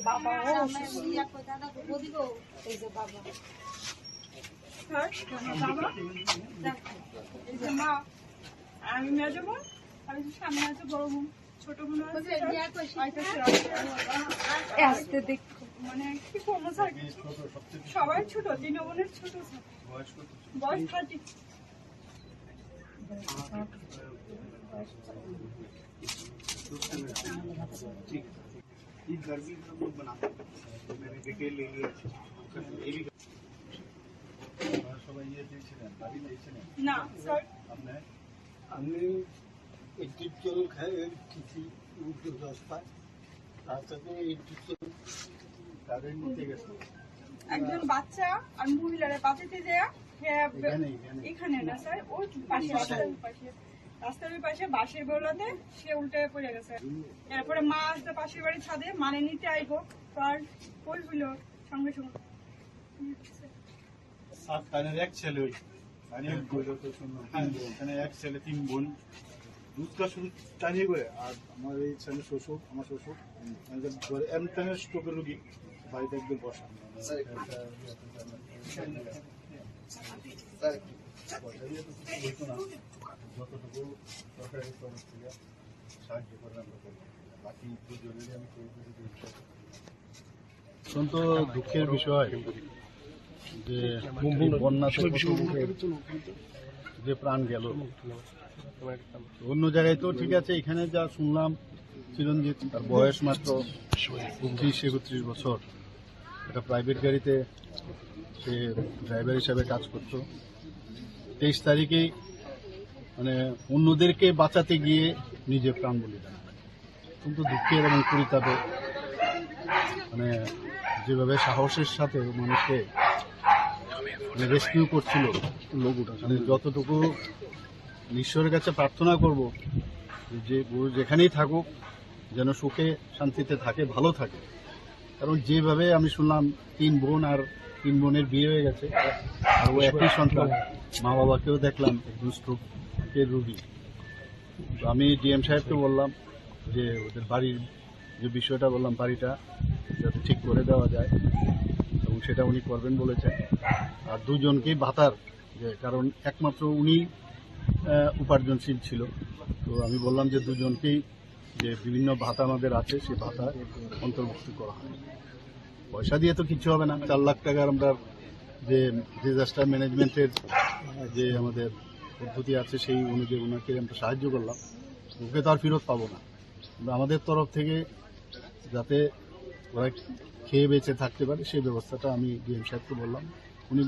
বাবা এই যে মা, আমি মেজো বোন, আর সামনে আছে বড় বোন, ছোট বোন আসতে দেখ। মানে কি করবো স্যার, সবাই ছোট, তিন বোনের ছোট, বয়স 30। गर्मी का लोग बनाते हैं, मैंने देखे ले लिया ये भी সবাই ইয়ে দিয়েছিলেন, বাড়ি দিয়েছিলেন না স্যার, আমি ইলেকট্রিক চল খাই কিছু উঠে দশটায় রাস্তাতে ইলেকট্রিক চল তাদের নিতে গেছে একজন বাচ্চা আর মহিলারা বাঁচাতে যায় এখানে না স্যার, ওই পাশে রাস্তার ওই পাশে বাঁশের বেলাতে সে উল্টে পড়ে গেছে। এরপরে মা আসতে পাশের বাড়ির ছাদে মানে নিতে আইবো, তার কই হইল সঙ্গে সঙ্গে সাত কানের এক ছেলে, ওই এখানে এক ছেলে 3 বোন, দুধটা শুরু টানিয়ে করে। আর আমার এই ছেলে শ্বশুর, আমার শ্বশুর এমন স্ট্রোকের রোগী, বাড়িতে একদম বসা। যতটুকু সরকারের তরফ থেকে সাহায্য করে আমরা করবো, বাকি দুজনেরই আমি অত্যন্ত দুঃখের বিষয় যে বন্যাতে যে প্রাণ গেল। অন্য জায়গায় তো ঠিক আছে, এখানে যা শুনলাম চিরঞ্জিত, তার বয়স মাত্র 32-31 বছর, একটা প্রাইভেট গাড়িতে সে ড্রাইভার হিসাবে কাজ করত। 23 তারিখেই মানে অন্যদেরকে বাঁচাতে গিয়ে নিজের প্রাণ বলিদান। কিন্তু দুঃখের এবং পরিতাপে মানে যেভাবে সাহসের সাথে মানুষকে মানে রেস্কিউ করছিল, মানে যতটুকু ঈশ্বরের কাছে প্রার্থনা করব যে যেখানেই থাকুক যেন সুখে শান্তিতে থাকে, ভালো থাকে। কারণ যেভাবে আমি শুনলাম 3 বোন আর 3 বোনের বিয়ে হয়ে গেছে, আর ও একই সন্তান, মা বাবাকেও দেখলাম একজন স্ট্রোকের রোগী। তো আমি ডিএম সাহেবকে বললাম যে ওদের বাড়ির যে বিষয়টা বললাম, বাড়িটা যাতে ঠিক করে দেওয়া যায়, এবং সেটা উনি করবেন বলেছেন। আর দুজনকেই ভাতার, যে কারণ একমাত্র উনি উপার্জনশীল ছিল, তো আমি বললাম যে দুজনকেই যে বিভিন্ন ভাতা আমাদের আছে সেই ভাতা অন্তর্ভুক্ত করা হয়। পয়সা দিয়ে তো কিছু হবে না, 4 লাখ টাকার আমরা যে ডিজাস্টার ম্যানেজমেন্টের যে আমাদের পদ্ধতি আছে সেই অনুযায়ী ওনাকে আমরা সাহায্য করলাম। ওকে তো আর ফেরত পাবো না, আমাদের তরফ থেকে যাতে ওরা খেয়ে বেঁচে থাকতে পারে সেই ব্যবস্থাটা আমি ডিএম সাহেবকে বললাম। উনি